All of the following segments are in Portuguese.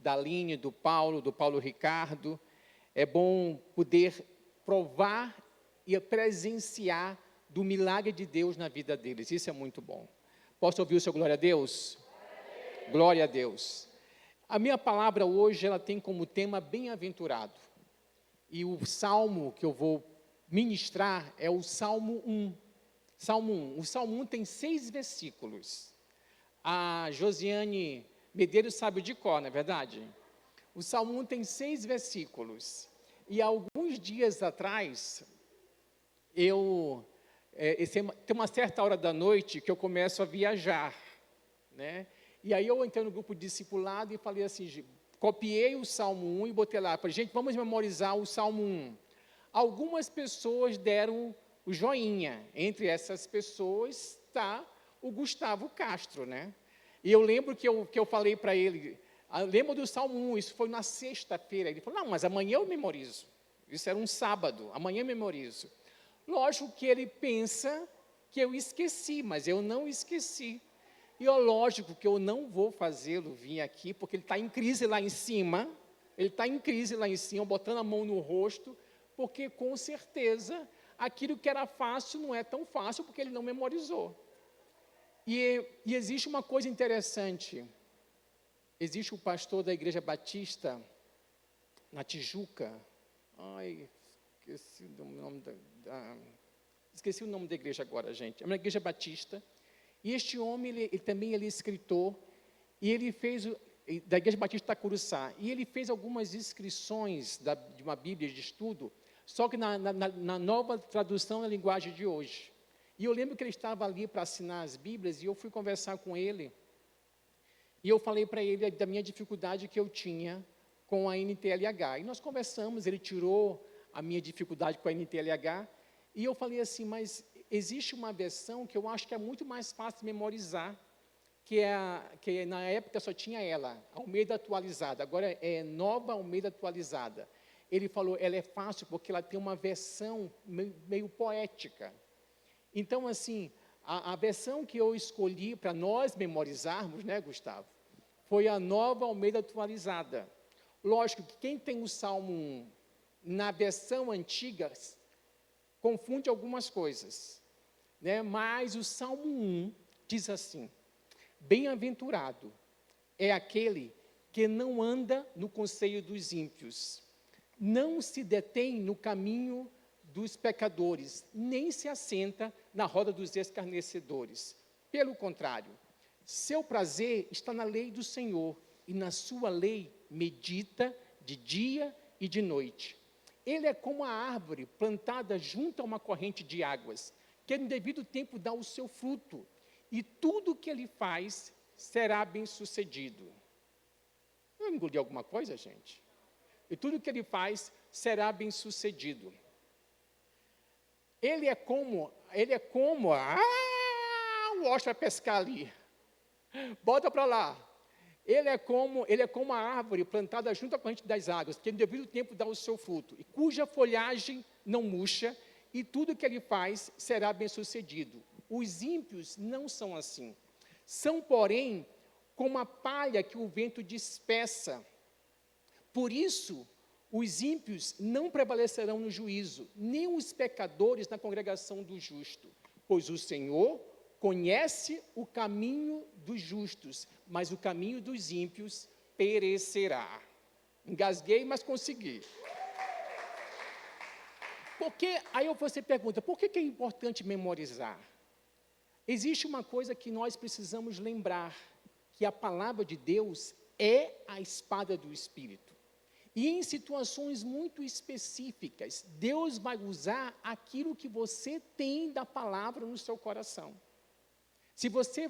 da Aline, do Paulo Ricardo. É bom poder provar e presenciar do milagre de Deus na vida deles. Isso é muito bom. Posso ouvir o seu glória a Deus? Glória a Deus. A minha palavra hoje, ela tem como tema bem-aventurado. E o salmo que eu vou ministrar é o Salmo 1. Salmo 1. O Salmo 1 tem 6 versículos. A Josiane Medeiros sabe de cor, não é verdade? O Salmo 1 tem 6 versículos. E alguns dias atrás, tem uma certa hora da noite que eu começo a viajar, né? E aí eu entrei no grupo de discipulado e falei assim, copiei o Salmo 1 e botei lá, falei, gente, vamos memorizar o Salmo 1. Algumas pessoas deram o joinha, entre essas pessoas está o Gustavo Castro, né? E eu lembro que eu falei para ele, lembra do Salmo 1, isso foi na sexta-feira, ele falou, não, mas amanhã eu memorizo, isso era um sábado, amanhã eu memorizo. Lógico que ele pensa que eu esqueci, mas eu não esqueci. E é lógico que eu não vou fazê-lo vir aqui, porque ele está em crise lá em cima, botando a mão no rosto, porque com certeza aquilo que era fácil não é tão fácil, porque ele não memorizou. E existe uma coisa interessante, existe o pastor da Igreja Batista, na Tijuca, esqueci o nome da igreja agora, gente, é uma igreja batista, e este homem, ele também é escritor, e ele fez, da Igreja Batista Itacuruçá, e ele fez algumas inscrições de uma Bíblia de estudo, só que na nova tradução na linguagem de hoje. E eu lembro que ele estava ali para assinar as Bíblias, e eu fui conversar com ele, e eu falei para ele da minha dificuldade que eu tinha com a NTLH, e nós conversamos, ele tirou a minha dificuldade com a NTLH, e eu falei assim, mas existe uma versão que eu acho que é muito mais fácil de memorizar, que na época só tinha ela, Almeida atualizada, agora é Nova Almeida atualizada. Ele falou, ela é fácil porque ela tem uma versão meio poética. Então, assim, a versão que eu escolhi para nós memorizarmos, né, Gustavo, foi a Nova Almeida atualizada. Lógico que quem tem o Salmo 1 na versão antiga, confunde algumas coisas, né? Mas o Salmo 1 diz assim, bem-aventurado é aquele que não anda no conselho dos ímpios, não se detém no caminho dos pecadores, nem se assenta na roda dos escarnecedores. Pelo contrário, seu prazer está na lei do Senhor, e na sua lei medita de dia e de noite. Ele é como a árvore plantada junto a uma corrente de águas, que no devido tempo dá o seu fruto, e tudo que ele faz será bem-sucedido. Eu engoli alguma coisa, gente? E tudo que ele faz será bem-sucedido. Ele é como, o Oscar vai pescar ali. Bota para lá. Ele é como a árvore plantada junto à corrente das águas, que no devido tempo dá o seu fruto, e cuja folhagem não murcha, e tudo que ele faz será bem-sucedido. Os ímpios não são assim. São, porém, como a palha que o vento dispersa. Por isso, os ímpios não prevalecerão no juízo, nem os pecadores na congregação do justo, pois o Senhor conhece o caminho dos justos, mas o caminho dos ímpios perecerá. Engasguei, mas consegui. Aí você pergunta, por que é importante memorizar? Existe uma coisa que nós precisamos lembrar, que a palavra de Deus é a espada do Espírito. E em situações muito específicas, Deus vai usar aquilo que você tem da palavra no seu coração. Se você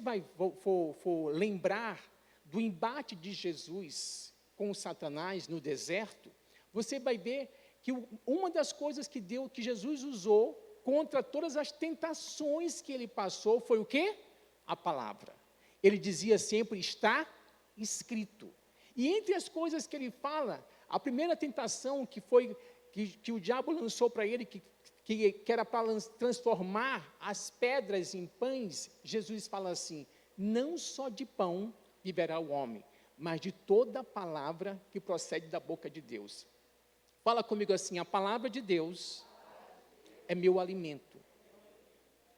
for lembrar do embate de Jesus com Satanás no deserto, você vai ver que uma das coisas que Jesus usou contra todas as tentações que ele passou foi o quê? A palavra. Ele dizia sempre, está escrito. E entre as coisas que ele fala, a primeira tentação que o diabo lançou para ele, que era para transformar as pedras em pães, Jesus fala assim, não só de pão viverá o homem, mas de toda palavra que procede da boca de Deus. Fala comigo assim: a palavra de Deus é meu alimento.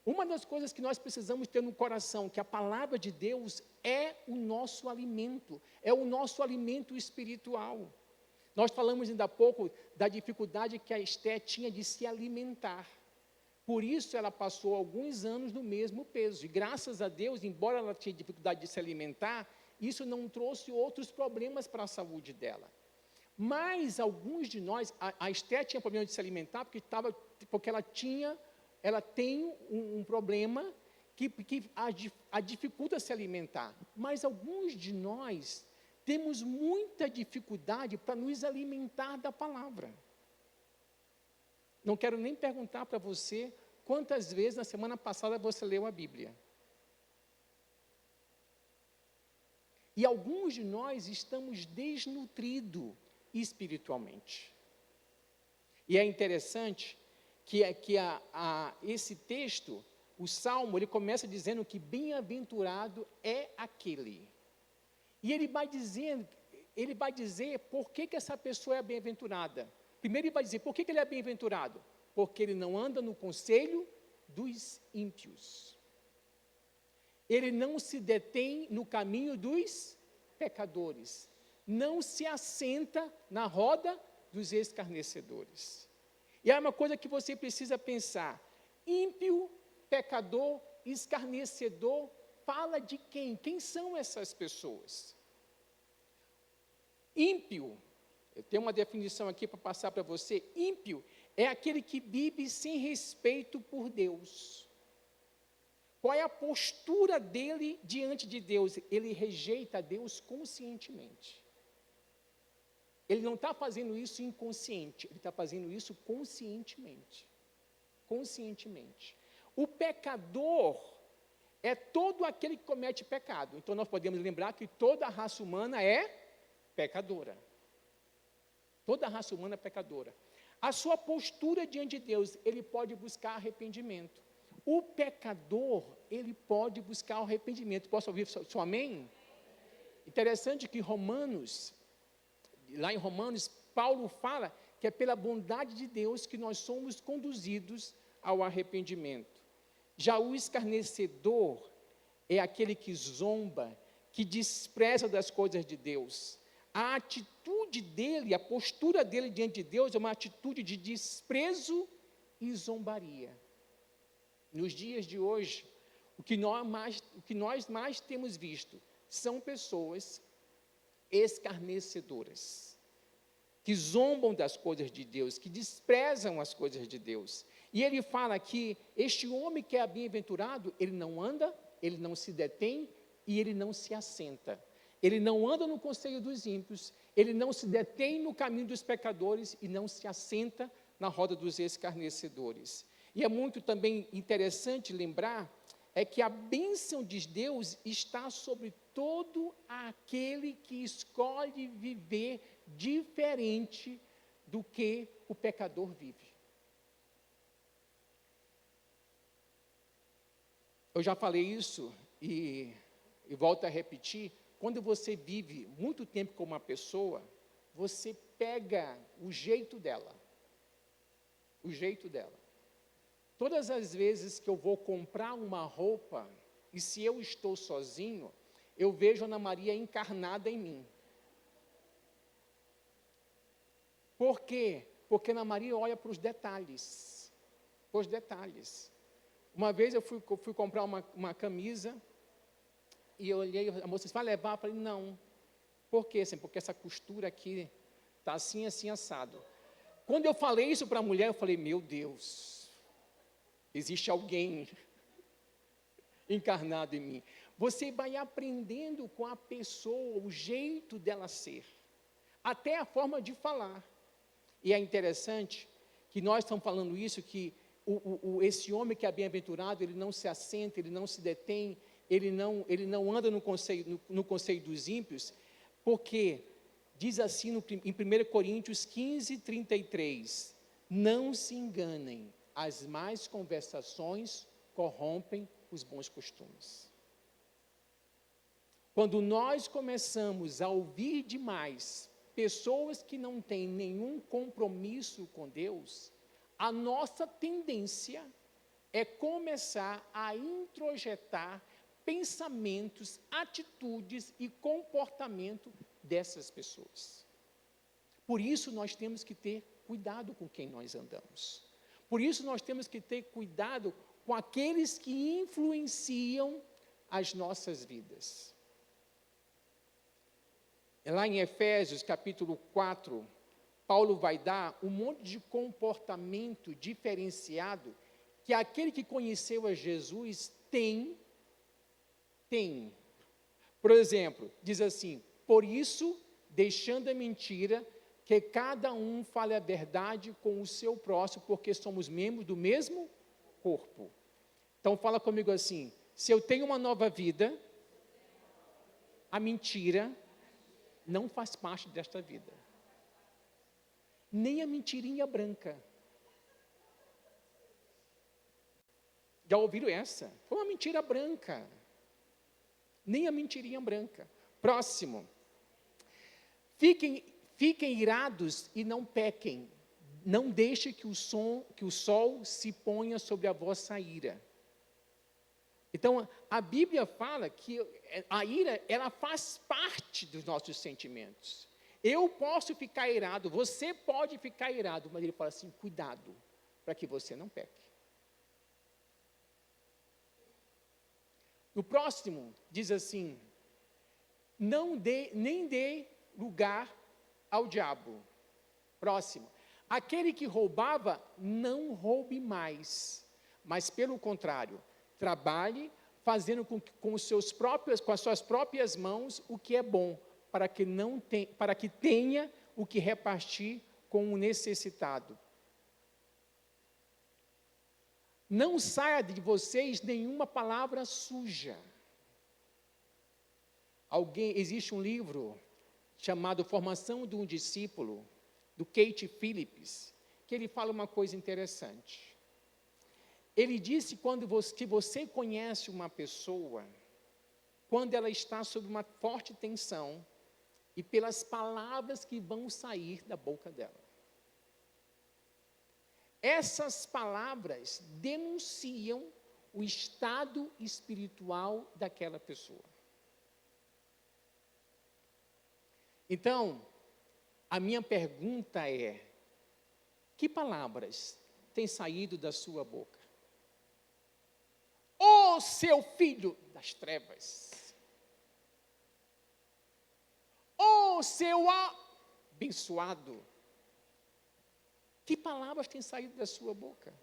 Uma das coisas que nós precisamos ter no coração, que a palavra de Deus é o nosso alimento, é o nosso alimento espiritual. Nós falamos ainda há pouco da dificuldade que a Esté tinha de se alimentar. Por isso ela passou alguns anos no mesmo peso. E graças a Deus, embora ela tinha dificuldade de se alimentar, isso não trouxe outros problemas para a saúde dela. Mas alguns de nós, a Esté tinha problema de se alimentar porque ela tem um problema que a dificulta se alimentar. Mas alguns de nós temos muita dificuldade para nos alimentar da palavra. Não quero nem perguntar para você quantas vezes na semana passada você leu a Bíblia. E alguns de nós estamos desnutridos espiritualmente. E é interessante que esse texto, o Salmo, ele começa dizendo que bem-aventurado é aquele. E ele vai dizer por que essa pessoa é bem-aventurada. Primeiro ele vai dizer por que ele é bem-aventurado. Porque ele não anda no conselho dos ímpios. Ele não se detém no caminho dos pecadores. Não se assenta na roda dos escarnecedores. E é uma coisa que você precisa pensar: ímpio, pecador, escarnecedor, fala de quem? Quem são essas pessoas? Ímpio, eu tenho uma definição aqui para passar para você. Ímpio é aquele que vive sem respeito por Deus. Qual é a postura dele diante de Deus? Ele rejeita Deus conscientemente. Ele não está fazendo isso inconsciente, ele está fazendo isso conscientemente. Conscientemente. O pecador é todo aquele que comete pecado. Então nós podemos lembrar que toda a raça humana é pecadora. Toda a raça humana é pecadora. A sua postura diante de Deus, ele pode buscar arrependimento. O pecador, ele pode buscar arrependimento. Posso ouvir seu amém? Interessante que lá em Romanos, Paulo fala que é pela bondade de Deus que nós somos conduzidos ao arrependimento. Já o escarnecedor é aquele que zomba, que despreza das coisas de Deus. A atitude dele, a postura dele diante de Deus é uma atitude de desprezo e zombaria. Nos dias de hoje, o que nós mais temos visto são pessoas escarnecedoras, que zombam das coisas de Deus, que desprezam as coisas de Deus. E ele fala que este homem que é bem-aventurado, ele não anda, ele não se detém e ele não se assenta. Ele não anda no conselho dos ímpios, ele não se detém no caminho dos pecadores e não se assenta na roda dos escarnecedores. E é muito também interessante lembrar que a bênção de Deus está sobre todo aquele que escolhe viver diferente do que o pecador vive. Eu já falei isso e volto a repetir. Quando você vive muito tempo com uma pessoa, você pega o jeito dela. O jeito dela. Todas as vezes que eu vou comprar uma roupa, e se eu estou sozinho, eu vejo a Ana Maria encarnada em mim. Por quê? Porque a Ana Maria olha para os detalhes. Os detalhes. Uma vez eu fui comprar uma camisa, e eu olhei, a moça disse, vai levar? Eu falei, não. Por quê? Assim, porque essa costura aqui está assim, assim, assado. Quando eu falei isso para a mulher, eu falei, meu Deus, existe alguém encarnado em mim. Você vai aprendendo com a pessoa, o jeito dela ser, até a forma de falar. E é interessante que nós estamos falando isso, que esse homem que é bem-aventurado, ele não se assenta, ele não se detém, ele não anda no conselho dos ímpios, porque diz assim em 1 Coríntios 15, 33, não se enganem, as más conversações corrompem os bons costumes. Quando nós começamos a ouvir demais pessoas que não têm nenhum compromisso com Deus, a nossa tendência é começar a introjetar pensamentos, atitudes e comportamento dessas pessoas. Por isso nós temos que ter cuidado com quem nós andamos. Por isso nós temos que ter cuidado com aqueles que influenciam as nossas vidas. Lá em Efésios, capítulo 4, Paulo vai dar um monte de comportamento diferenciado que aquele que conheceu a Jesus tem. Por exemplo, diz assim: por isso, deixando a mentira, que cada um fale a verdade com o seu próximo, porque somos membros do mesmo corpo. Então fala comigo assim: se eu tenho uma nova vida, a mentira não faz parte desta vida. Nem a mentirinha branca. Já ouviram essa? Foi uma mentira branca. Nem a mentirinha branca. Próximo. Fiquem irados e não pequem. Não deixe que o sol se ponha sobre a vossa ira. Então, a Bíblia fala que a ira, ela faz parte dos nossos sentimentos. Eu posso ficar irado, você pode ficar irado, mas ele fala assim: cuidado, para que você não peque. No próximo, diz assim: nem dê lugar ao diabo. Próximo: aquele que roubava, não roube mais, mas pelo contrário, trabalhe, fazendo com as suas próprias mãos o que é bom, para que tenha o que repartir com o necessitado. Não saia de vocês nenhuma palavra suja. Existe um livro chamado Formação de um Discípulo, do Kate Phillips, que ele fala uma coisa interessante. Ele disse que você conhece uma pessoa quando ela está sob uma forte tensão e pelas palavras que vão sair da boca dela. Essas palavras denunciam o estado espiritual daquela pessoa. Então, a minha pergunta é: que palavras têm saído da sua boca? Ô seu filho das trevas! Ô seu abençoado! Que palavras têm saído da sua boca?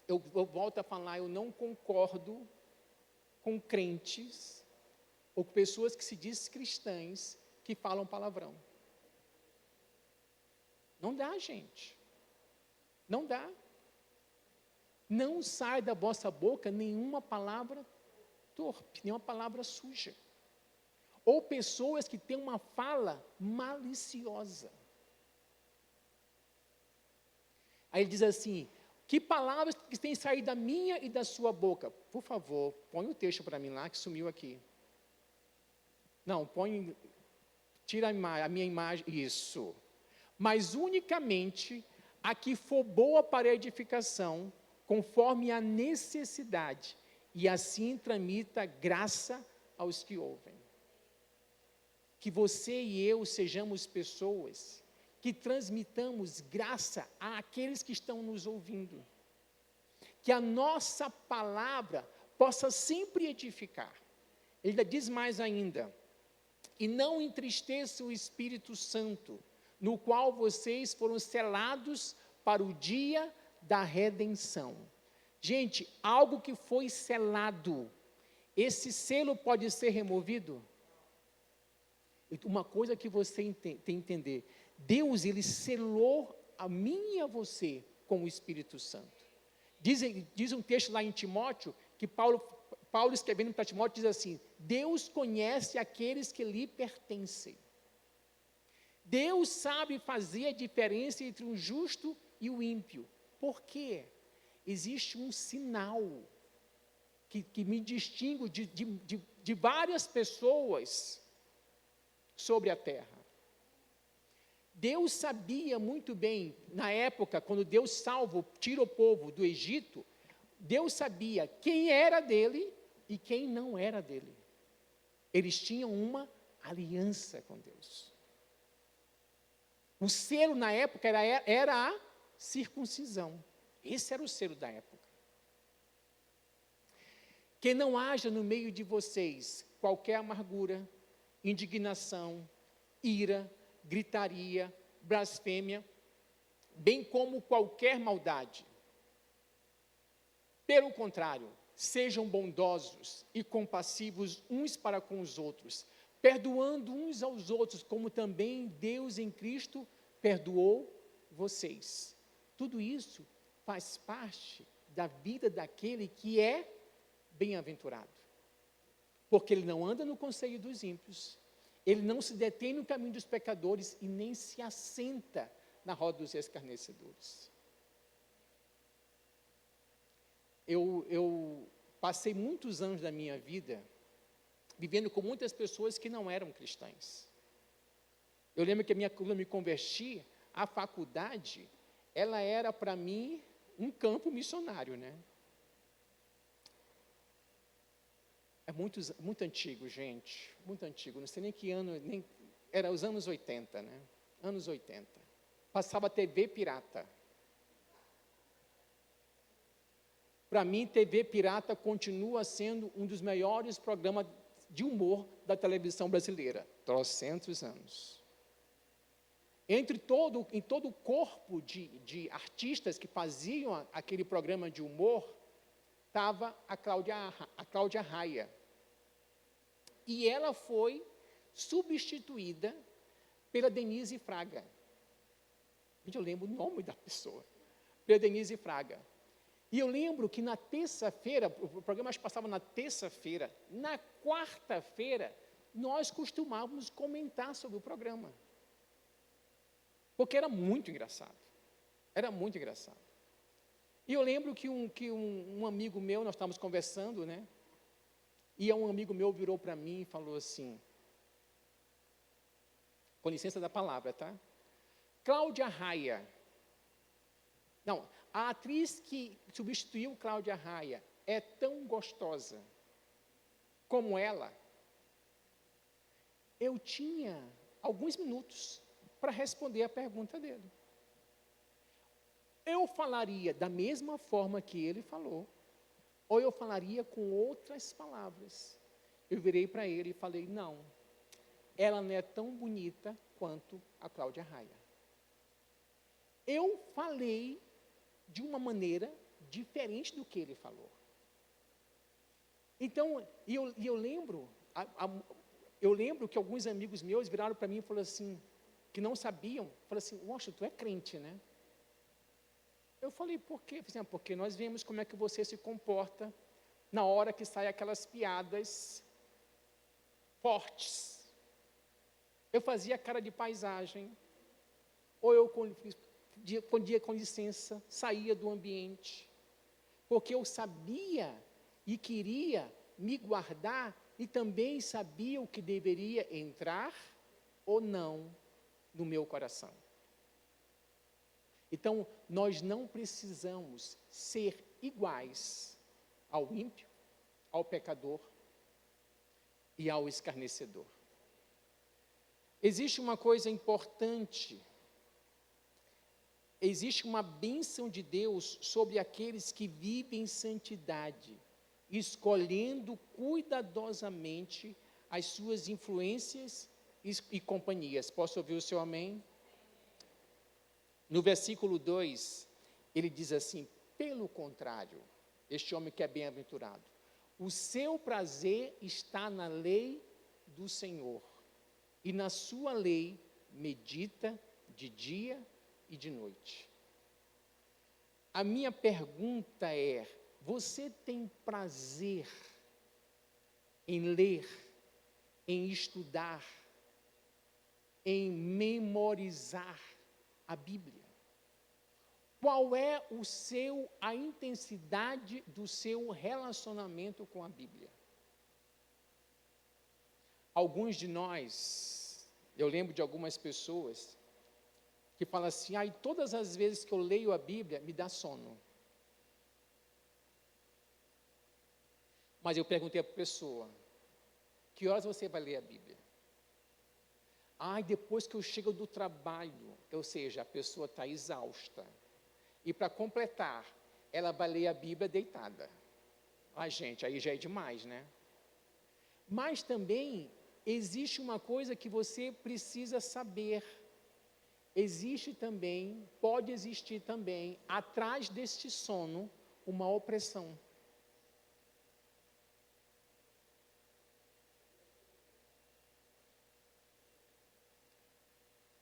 Eu volto a falar, eu não concordo com crentes ou com pessoas que se dizem cristãs que falam palavrão. Não dá, gente. Não dá. Não sai da vossa boca nenhuma palavra torpe, nenhuma palavra suja. Ou pessoas que têm uma fala maliciosa. Aí ele diz assim: que palavras que têm saído da minha e da sua boca? Por favor, põe o texto para mim lá, que sumiu aqui. Não, tira a minha imagem, isso. Mas unicamente a que for boa para a edificação, conforme a necessidade, e assim tramita graça aos que ouvem. Que você e eu sejamos pessoas que transmitamos graça àqueles que estão nos ouvindo. Que a nossa palavra possa sempre edificar. Ele diz mais ainda: e não entristeça o Espírito Santo, no qual vocês foram selados para o dia da redenção. Gente, algo que foi selado, esse selo pode ser removido? Uma coisa que você tem que entender: Deus, Ele selou a mim e a você com o Espírito Santo. Diz um texto lá em Timóteo, que Paulo escrevendo para Timóteo, diz assim: Deus conhece aqueles que lhe pertencem. Deus sabe fazer a diferença entre o justo e o ímpio. Por quê? Existe um sinal. que me distingo de várias pessoas sobre a terra. Deus sabia muito bem, na época, quando Deus tira o povo do Egito, Deus sabia quem era dele e quem não era dele. Eles tinham uma aliança com Deus. O selo na época era a circuncisão. Esse era o selo da época. Que não haja no meio de vocês qualquer amargura, indignação, ira, gritaria, blasfêmia, bem como qualquer maldade. Pelo contrário, sejam bondosos e compassivos uns para com os outros, perdoando uns aos outros, como também Deus em Cristo perdoou vocês. Tudo isso faz parte da vida daquele que é bem-aventurado. Porque ele não anda no conselho dos ímpios, ele não se detém no caminho dos pecadores e nem se assenta na roda dos escarnecedores. Eu passei muitos anos da minha vida vivendo com muitas pessoas que não eram cristãs. Eu lembro que quando eu me converti, a faculdade, ela era para mim um campo missionário, né? É muito antigo, gente, muito antigo, não sei nem que ano, era os anos 80, né? Anos 80. Passava TV pirata. Para mim, TV pirata continua sendo um dos maiores programas de humor da televisão brasileira, trocentos anos. Em todo o corpo de artistas que faziam aquele programa de humor, estava a Cláudia Raia. E ela foi substituída pela Denise Fraga. Eu lembro o nome da pessoa, pela Denise Fraga. E eu lembro que na terça-feira, o programa passava na terça-feira, na quarta-feira, nós costumávamos comentar sobre o programa. Porque era muito engraçado. Era muito engraçado. E eu lembro que um amigo meu, nós estávamos conversando, né? E um amigo meu virou para mim e falou assim, com licença da palavra, tá? Cláudia Raia. Não, a atriz que substituiu Cláudia Raia é tão gostosa como ela. Eu tinha alguns minutos para responder a pergunta dele. Eu falaria da mesma forma que ele falou, ou eu falaria com outras palavras. Eu virei para ele e falei, não, ela não é tão bonita quanto a Cláudia Raia. Eu falei de uma maneira diferente do que ele falou. Então, eu lembro que alguns amigos meus viraram para mim e falaram assim, que não sabiam, falaram assim, Washington, tu é crente, né? Eu falei, por quê? Assim, porque nós vemos como é que você se comporta na hora que saem aquelas piadas fortes. Eu fazia cara de paisagem, ou eu, com licença, saía do ambiente, porque eu sabia e queria me guardar e também sabia o que deveria entrar ou não no meu coração. Então, nós não precisamos ser iguais ao ímpio, ao pecador e ao escarnecedor. Existe uma coisa importante, existe uma bênção de Deus sobre aqueles que vivem em santidade, escolhendo cuidadosamente as suas influências e companhias. Posso ouvir o seu amém? No versículo 2, ele diz assim, pelo contrário, este homem que é bem-aventurado, o seu prazer está na lei do Senhor, e na sua lei medita de dia e de noite. A minha pergunta é, você tem prazer em ler, em estudar, em memorizar a Bíblia? Qual é a intensidade do seu relacionamento com a Bíblia? Alguns de nós, eu lembro de algumas pessoas que falam assim, todas as vezes que eu leio a Bíblia, me dá sono. Mas eu perguntei para a pessoa, que horas você vai ler a Bíblia? Depois que eu chego do trabalho, ou seja, a pessoa está exausta. E para completar, ela vai ler a Bíblia deitada. Gente, aí já é demais, né? Mas também existe uma coisa que você precisa saber. Pode existir também, atrás deste sono, uma opressão.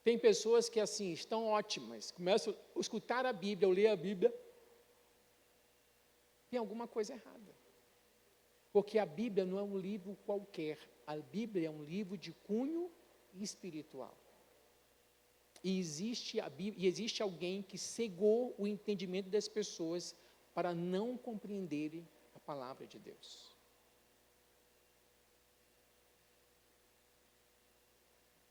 Tem pessoas que, assim, estão ótimas, começam a escutar a Bíblia, ou ler a Bíblia, tem alguma coisa errada. Porque a Bíblia não é um livro qualquer, a Bíblia é um livro de cunho espiritual. E existe alguém que cegou o entendimento das pessoas para não compreenderem a palavra de Deus.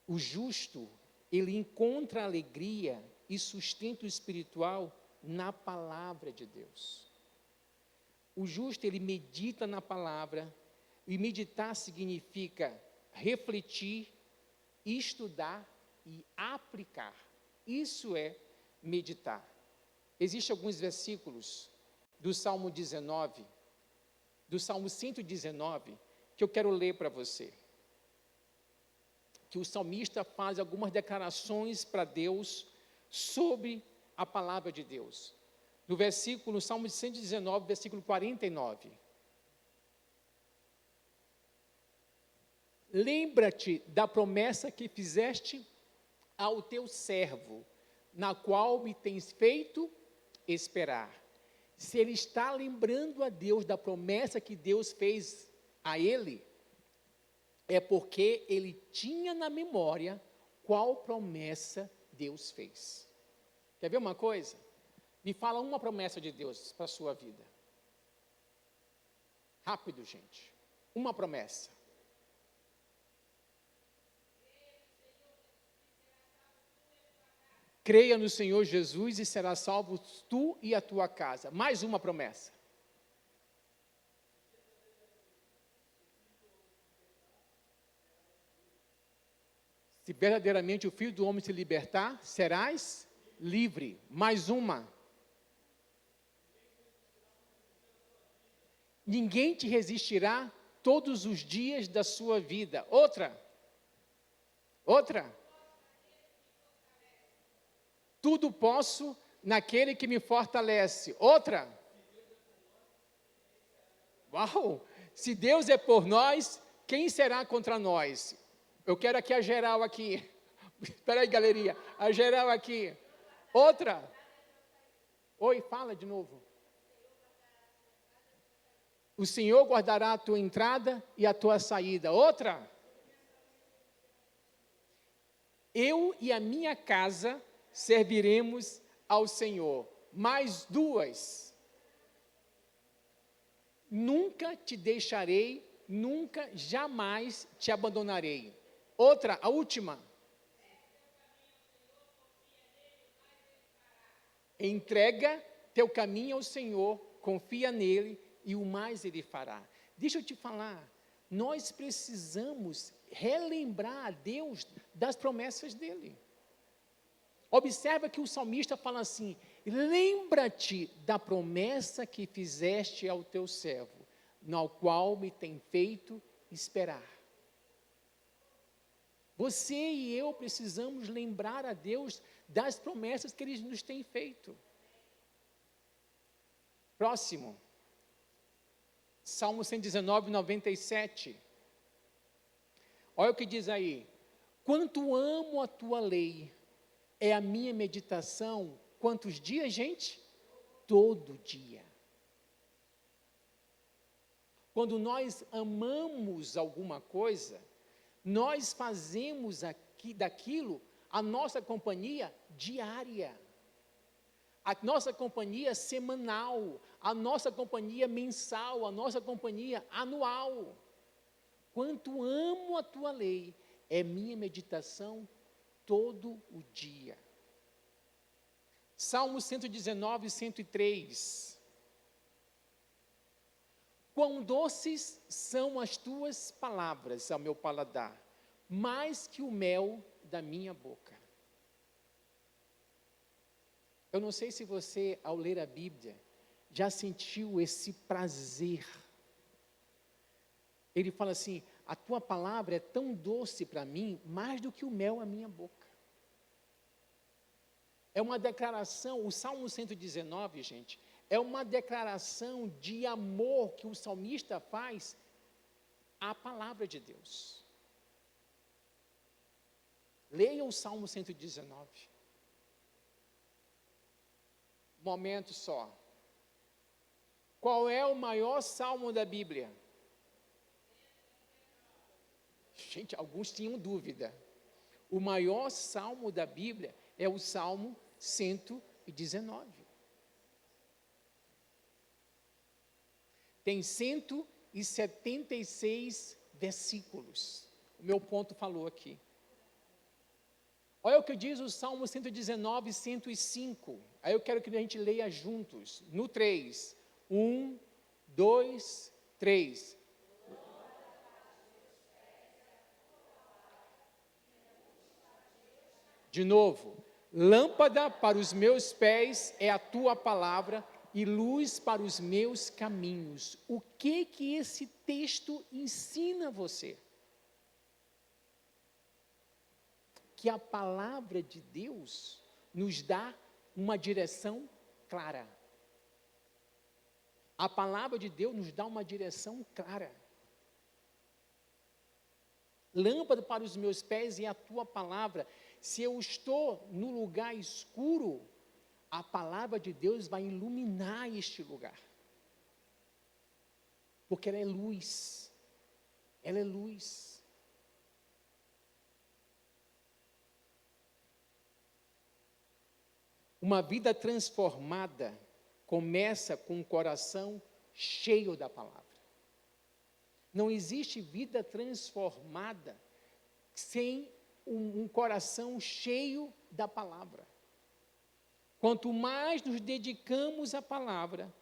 O justo, ele encontra alegria e sustento espiritual na palavra de Deus. O justo, ele medita na palavra, e meditar significa refletir, estudar e aplicar. Isso é meditar. Existem alguns versículos do Salmo 19, do Salmo 119, que eu quero ler para você. Que o salmista faz algumas declarações para Deus sobre a palavra de Deus. No Salmo 119, versículo 49. Lembra-te da promessa que fizeste ao teu servo, na qual me tens feito esperar. Se ele está lembrando a Deus da promessa que Deus fez a ele, é porque ele tinha na memória qual promessa Deus fez. Quer ver uma coisa? Me fala uma promessa de Deus para a sua vida. Rápido, gente. Uma promessa. Creia no Senhor Jesus e serás salvo tu e a tua casa. Mais uma promessa. Se verdadeiramente o Filho do Homem se libertar, serás livre. Mais uma. Ninguém te resistirá todos os dias da sua vida. Outra. Tudo posso naquele que me fortalece. Outra. Uau! Se Deus é por nós, quem será contra nós? Eu quero aqui a geral aqui. Espera aí, galeria. A geral aqui. Outra. Oi, fala de novo. O Senhor guardará a tua entrada e a tua saída. Outra. Eu e a minha casa serviremos ao Senhor. Mais duas. Nunca te deixarei, nunca, jamais te abandonarei. Outra, a última. Entrega teu caminho ao Senhor, confia nele e o mais ele fará. Deixa eu te falar, nós precisamos relembrar a Deus das promessas dele. Observa que o salmista fala assim, lembra-te da promessa que fizeste ao teu servo, no qual me tem feito esperar. Você e eu precisamos lembrar a Deus das promessas que Ele nos tem feito. Próximo. Salmo 119, 97. Olha o que diz aí. Quanto amo a tua lei, é a minha meditação. Quantos dias, gente? Todo dia. Quando nós amamos alguma coisa, nós fazemos daquilo a nossa companhia diária. a nossa companhia semanal, a nossa companhia mensal, a nossa companhia anual. Quanto amo a tua lei, é minha meditação todo o dia. Salmo 119, 103. Quão doces são as tuas palavras ao meu paladar, mais que o mel da minha boca. Eu não sei se você, ao ler a Bíblia, já sentiu esse prazer. Ele fala assim, a tua palavra é tão doce para mim, mais do que o mel à minha boca. É uma declaração, o Salmo 119, gente, é uma declaração de amor que o salmista faz à palavra de Deus. Leia o Salmo 119. Momento só. Qual é o maior salmo da Bíblia? Gente, alguns tinham dúvida. O maior salmo da Bíblia é o Salmo 119. Tem 176 versículos. O meu ponto falou aqui. Olha o que diz o Salmo 119, 105. Aí eu quero que a gente leia juntos. No 3. 1, 2, 3. De novo. Lâmpada para os meus pés é a tua palavra e luz para os meus caminhos. O que esse texto ensina você? Que a palavra de Deus nos dá uma direção clara. A palavra de Deus nos dá uma direção clara. Lâmpada para os meus pés é a tua palavra. Se eu estou no lugar escuro, a palavra de Deus vai iluminar este lugar. Porque ela é luz. Ela é luz. Uma vida transformada começa com o coração cheio da palavra. Não existe vida transformada sem um coração cheio da palavra. Quanto mais nos dedicamos à palavra,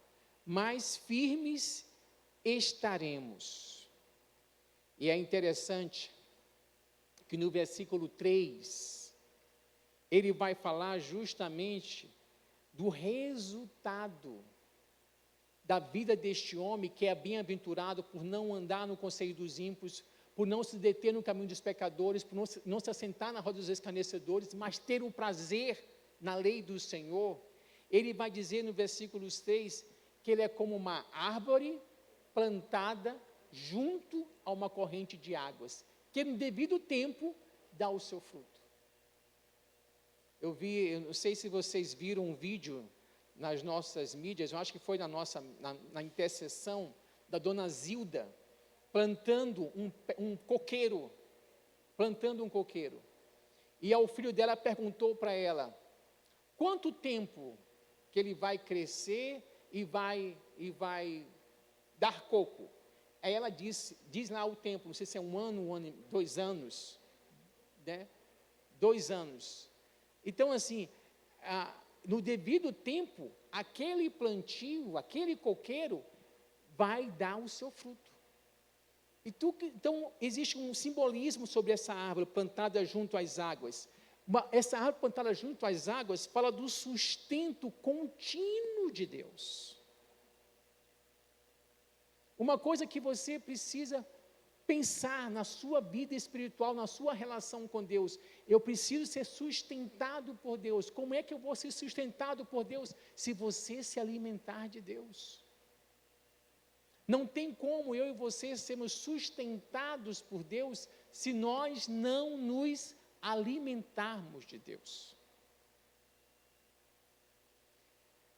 mais firmes estaremos. E é interessante que no versículo 3, ele vai falar justamente do resultado da vida deste homem que é bem-aventurado por não andar no conselho dos ímpios, por não se deter no caminho dos pecadores, por não se assentar na roda dos escarnecedores, mas ter o prazer na lei do Senhor. Ele vai dizer no versículo 3 que ele é como uma árvore plantada junto a uma corrente de águas, que no devido tempo dá o seu fruto. Eu não sei se vocês viram um vídeo nas nossas mídias, eu acho que foi na intercessão da dona Zilda, plantando um coqueiro. E o filho dela perguntou para ela, quanto tempo que ele vai crescer e vai dar coco? Aí ela diz lá o tempo, não sei se é 1 ano, 2 anos, né? 2 anos. Então, assim, no devido tempo, aquele plantio, aquele coqueiro, vai dar o seu fruto. Então, existe um simbolismo sobre essa árvore plantada junto às águas. Essa árvore plantada junto às águas fala do sustento contínuo de Deus. Uma coisa que você precisa pensar na sua vida espiritual, na sua relação com Deus. Eu preciso ser sustentado por Deus. Como é que eu vou ser sustentado por Deus? Se você se alimentar de Deus. Não tem como eu e você sermos sustentados por Deus se nós não nos alimentarmos de Deus.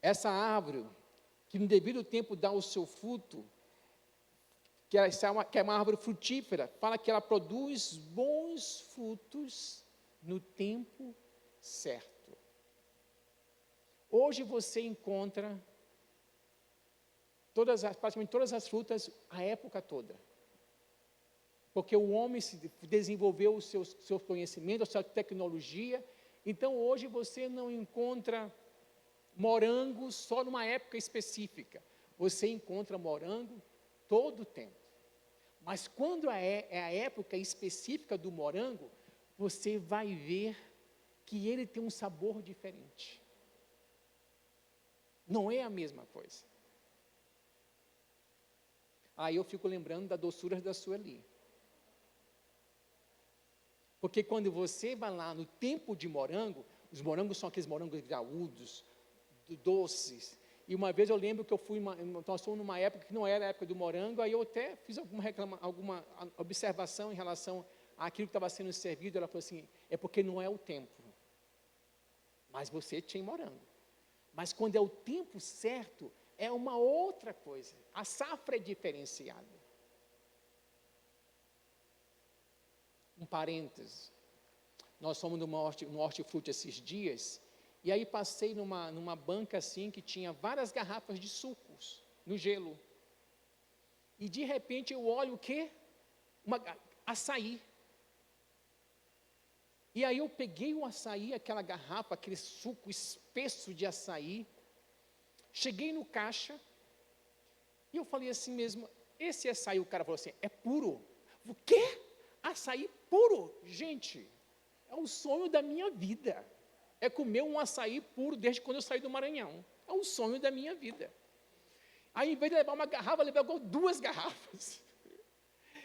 Essa árvore, que no devido tempo dá o seu fruto, que é uma árvore frutífera, fala que ela produz bons frutos no tempo certo. Hoje você encontra praticamente todas as frutas a época toda. Porque o homem desenvolveu o seu conhecimento, a sua tecnologia. Então, hoje você não encontra morango só numa época específica. Você encontra morango todo o tempo. Mas quando é a época específica do morango, você vai ver que ele tem um sabor diferente. Não é a mesma coisa. Aí eu fico lembrando da doçura da Sueli. Porque quando você vai lá no tempo de morango, os morangos são aqueles morangos graúdos, doces. E uma vez eu lembro que nós fomos numa época que não era a época do morango, aí eu até fiz alguma observação em relação àquilo que estava sendo servido. Ela falou assim, é porque não é o tempo. Mas você tinha morango. Mas quando é o tempo certo, é uma outra coisa. A safra é diferenciada. Um parêntese. Nós fomos no hortifruti esses dias, e aí passei numa banca assim, que tinha várias garrafas de sucos, no gelo. E de repente eu olho o quê? Açaí. E aí eu peguei o açaí, aquela garrafa, aquele suco espesso de açaí, cheguei no caixa, e eu falei assim mesmo, esse açaí, o cara falou assim, é puro. O quê? Açaí puro? Gente, é o sonho da minha vida. É comer um açaí puro desde quando eu saí do Maranhão. É o sonho da minha vida. Aí, em vez de levar uma garrafa, eu levei 2 garrafas.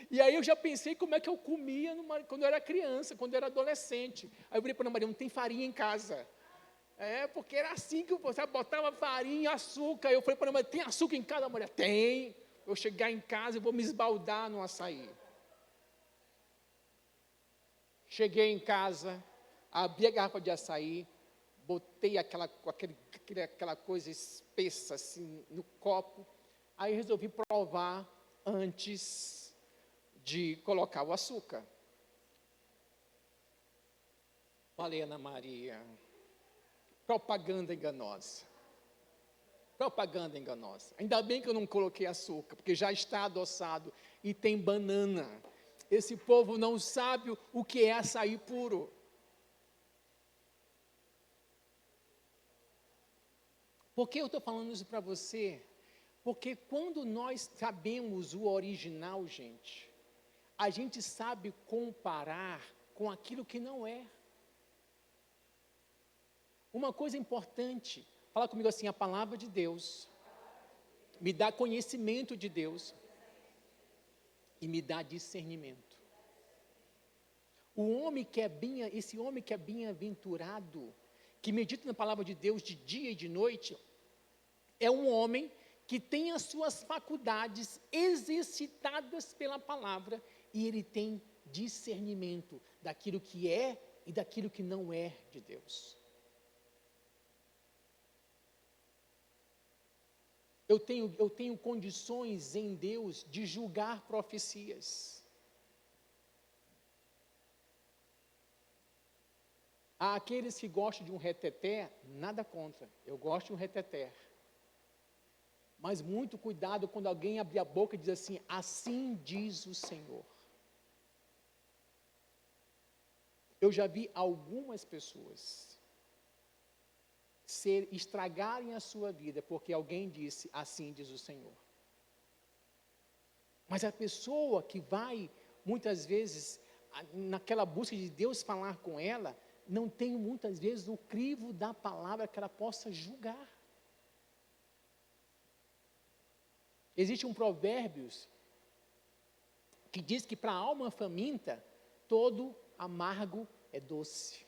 E aí eu já pensei como é que eu comia quando eu era criança, quando eu era adolescente. Aí eu falei para a Ana Maria, não tem farinha em casa. Porque era assim que você botava farinha, açúcar. Eu falei para a Ana Maria, tem açúcar em casa? A mulher, tem. Eu chegar em casa e vou me esbaldar no açaí. Cheguei em casa, abri a garrafa de açaí, botei aquela coisa espessa assim no copo, aí resolvi provar antes de colocar o açúcar. Falei, Ana Maria, propaganda enganosa. Propaganda enganosa. Ainda bem que eu não coloquei açúcar, porque já está adoçado e tem banana. Esse povo não sabe o que é açaí puro. Por que eu estou falando isso para você? Porque quando nós sabemos o original, gente, a gente sabe comparar com aquilo que não é. Uma coisa importante, fala comigo assim, a palavra de Deus me dá conhecimento de Deus e me dá discernimento. Esse homem que é bem-aventurado, que medita na palavra de Deus de dia e de noite, é um homem que tem as suas faculdades exercitadas pela palavra e ele tem discernimento daquilo que é e daquilo que não é de Deus. Eu tenho condições em Deus de julgar profecias. Há aqueles que gostam de um reteté, nada contra, eu gosto de um reteté. Mas muito cuidado quando alguém abrir a boca e diz assim, assim diz o Senhor. Eu já vi algumas pessoas estragarem a sua vida porque alguém disse, assim diz o Senhor. Mas a pessoa que vai, muitas vezes, naquela busca de Deus falar com ela, não tem muitas vezes o crivo da palavra que ela possa julgar. Existe um provérbios que diz que para a alma faminta, todo amargo é doce.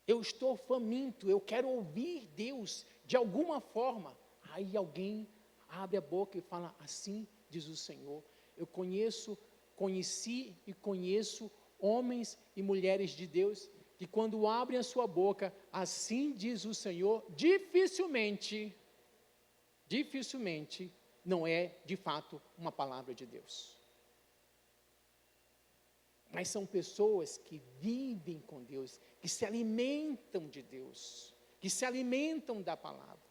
Eu estou faminto, eu quero ouvir Deus de alguma forma. Aí alguém abre a boca e fala, assim diz o Senhor. Eu conheci e conheço homens e mulheres de Deus, que quando abrem a sua boca, assim diz o Senhor, dificilmente não é de fato uma palavra de Deus. mas são pessoas que vivem com Deus, que se alimentam de Deus, que se alimentam da palavra.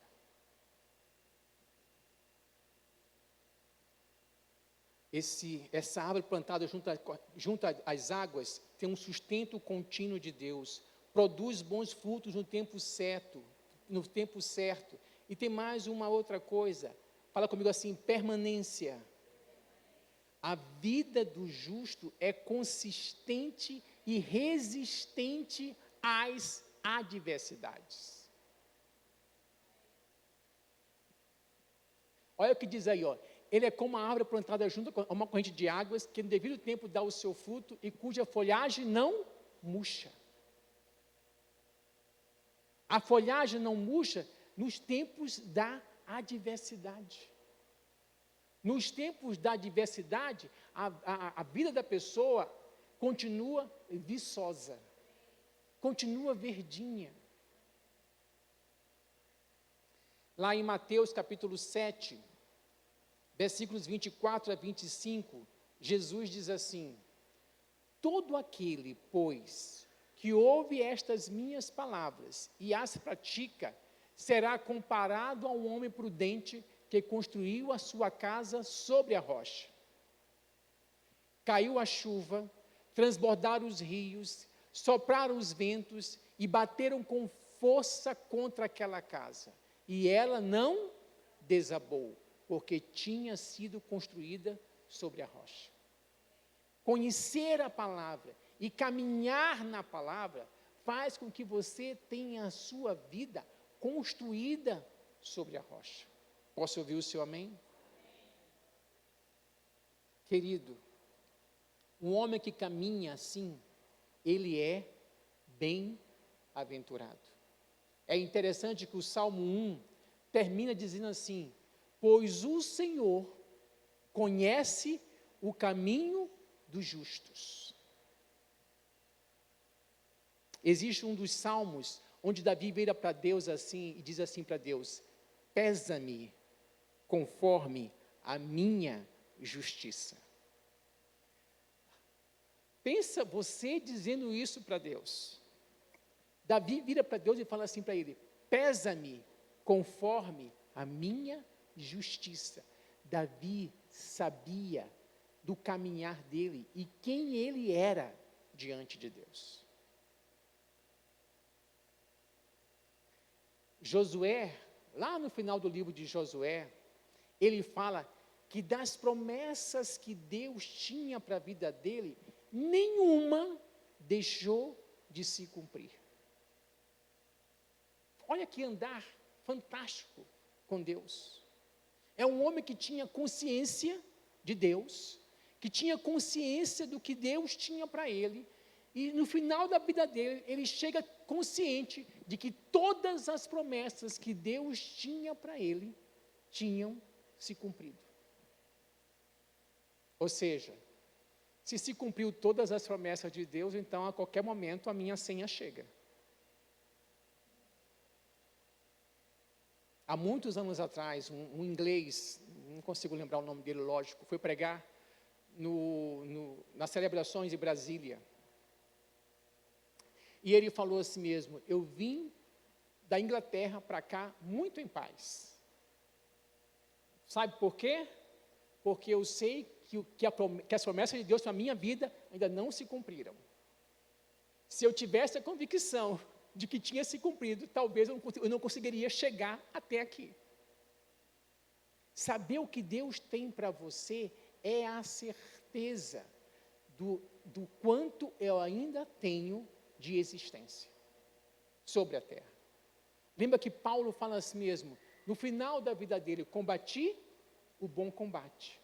Essa árvore plantada junto às águas tem um sustento contínuo de Deus, produz bons frutos no tempo certo, E tem mais uma outra coisa, fala comigo assim, permanência. A vida do justo é consistente e resistente às adversidades. Olha o que diz aí, ó. Ele é como uma árvore plantada junto a uma corrente de águas, que no devido tempo dá o seu fruto e cuja folhagem não murcha. A folhagem não murcha nos tempos da adversidade. Nos tempos da adversidade, a vida da pessoa continua viçosa, continua verdinha. Lá em Mateus capítulo 7, versículos 24 a 25, Jesus diz assim: todo aquele, pois, que ouve estas minhas palavras e as pratica, será comparado a um homem prudente que construiu a sua casa sobre a rocha. Caiu a chuva, transbordaram os rios, sopraram os ventos e bateram com força contra aquela casa. E ela não desabou, porque tinha sido construída sobre a rocha. Conhecer a palavra e caminhar na palavra faz com que você tenha a sua vida construída sobre a rocha. Posso ouvir o seu amém? Querido, um homem que caminha assim, ele é bem-aventurado. É interessante que o Salmo 1 termina dizendo assim: pois o Senhor conhece o caminho dos justos. Existe um dos salmos onde Davi vira para Deus assim e diz assim para Deus: pesa-me conforme a minha justiça. Pensa você dizendo isso para Deus. Davi vira para Deus e fala assim para ele: pesa-me conforme a minha justiça. Davi sabia do caminhar dele e quem ele era diante de Deus. Josué, lá no final do livro de Josué, ele fala que das promessas que Deus tinha para a vida dele, nenhuma deixou de se cumprir. Olha que andar fantástico com Deus. É um homem que tinha consciência de Deus, que tinha consciência do que Deus tinha para ele, e no final da vida dele, ele chega consciente de que todas as promessas que Deus tinha para ele, tinham se cumprido. Ou seja, se cumpriu todas as promessas de Deus, então a qualquer momento a minha senha chega. Há muitos anos atrás, um inglês, não consigo lembrar o nome dele, lógico, foi pregar nas celebrações de Brasília. E ele falou assim mesmo: eu vim da Inglaterra para cá muito em paz. Sabe por quê? Porque eu sei que as promessas de Deus para a minha vida ainda não se cumpriram. Se eu tivesse a convicção de que tinha se cumprido, talvez eu não conseguiria chegar até aqui. Saber o que Deus tem para você é a certeza do quanto eu ainda tenho de existência sobre a terra. Lembra que Paulo fala assim mesmo, no final da vida dele: combati o bom combate,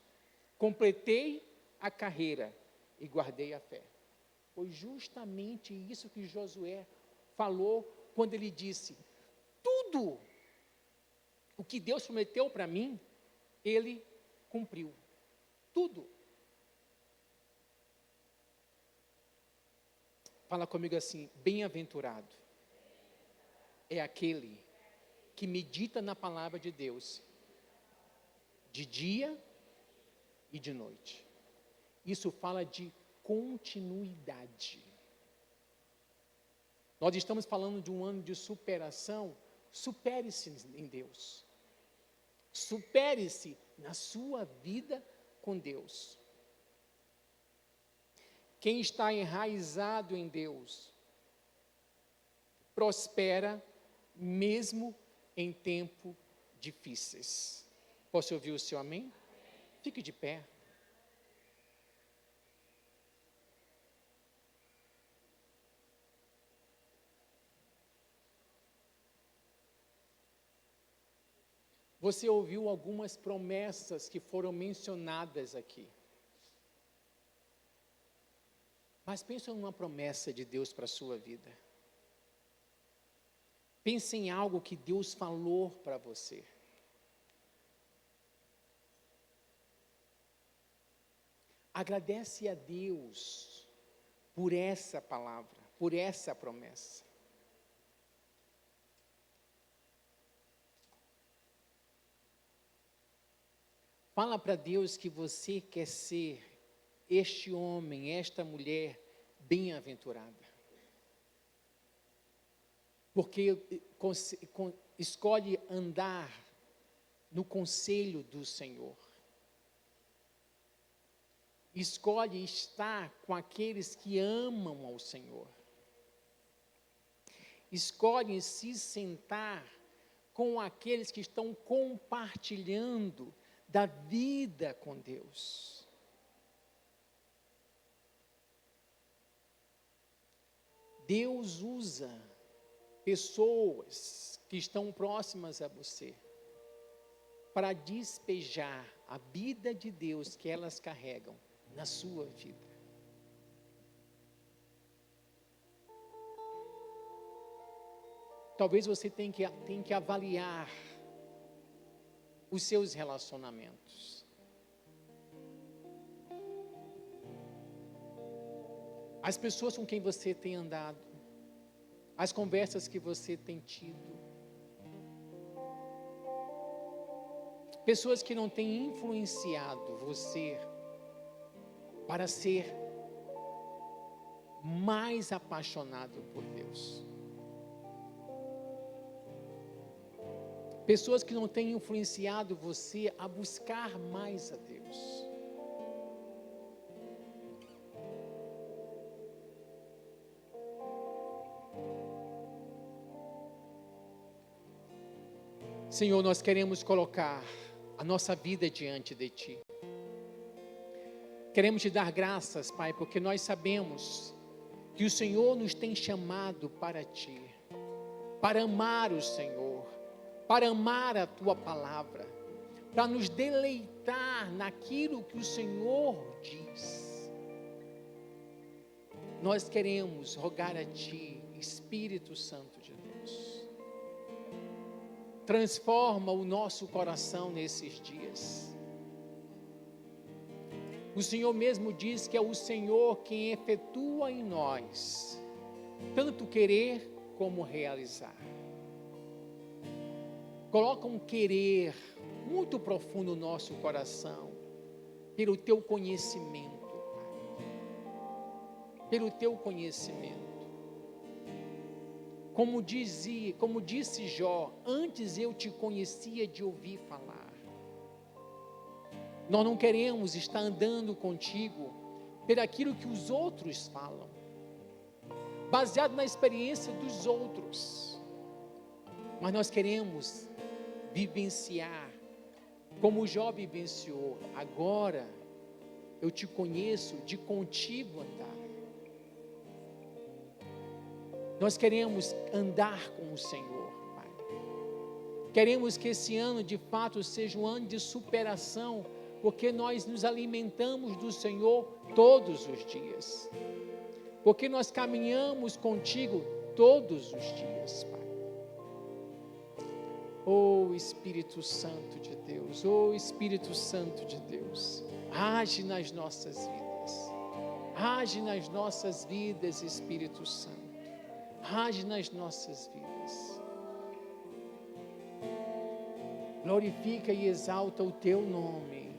completei a carreira e guardei a fé. Foi justamente isso que Josué falou quando ele disse: tudo o que Deus prometeu para mim, ele cumpriu. Tudo. Fala comigo assim: bem-aventurado é aquele que medita na palavra de Deus, de dia e de noite. Isso fala de continuidade. Nós estamos falando de um ano de superação. Supere-se em Deus. Supere-se na sua vida com Deus. Quem está enraizado em Deus, prospera mesmo em tempos difíceis. Posso ouvir o seu amém? Fique de pé. Você ouviu algumas promessas que foram mencionadas aqui. Mas pensa numa promessa de Deus para a sua vida. Pense em algo que Deus falou para você. Agradece a Deus por essa palavra, por essa promessa. Fala para Deus que você quer ser este homem, esta mulher bem-aventurada. Porque escolhe andar no conselho do Senhor. Escolhe estar com aqueles que amam ao Senhor. Escolhe se sentar com aqueles que estão compartilhando da vida com Deus. Deus usa pessoas que estão próximas a você para despejar a vida de Deus que elas carregam na sua vida. Talvez você tenha que avaliar os seus relacionamentos. As pessoas com quem você tem andado, as conversas que você tem tido, pessoas que não têm influenciado você para ser mais apaixonado por Deus. Pessoas que não têm influenciado você a buscar mais a Deus. Senhor, nós queremos colocar a nossa vida diante de Ti. Queremos Te dar graças, Pai, porque nós sabemos que o Senhor nos tem chamado para Ti, para amar o Senhor, para amar a Tua palavra, para nos deleitar naquilo que o Senhor diz. Nós queremos rogar a Ti, Espírito Santo de Deus, transforma o nosso coração nesses dias. O Senhor mesmo diz que é o Senhor quem efetua em nós, tanto querer como realizar. Coloca um querer muito profundo no nosso coração, pelo Teu conhecimento, Pai. Pelo Teu conhecimento. Como disse Jó, antes eu Te conhecia de ouvir falar. Nós não queremos estar andando contigo por aquilo que os outros falam, baseado na experiência dos outros, mas nós queremos vivenciar como Jó vivenciou. Agora eu Te conheço, de contigo andar. Nós queremos andar com o Senhor, Pai. Queremos que esse ano de fato seja um ano de superação, porque nós nos alimentamos do Senhor todos os dias, porque nós caminhamos contigo todos os dias, Pai. Oh Espírito Santo de Deus, oh Espírito Santo de Deus, age nas nossas vidas, age nas nossas vidas, Espírito Santo, age nas nossas vidas. Glorifica e exalta o Teu nome.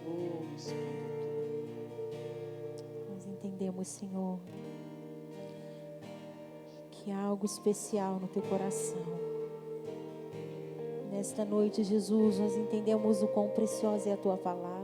Oh Espírito. Nós entendemos, Senhor, que há algo especial no teu coração. Nesta noite, Jesus, nós entendemos o quão preciosa é a tua palavra.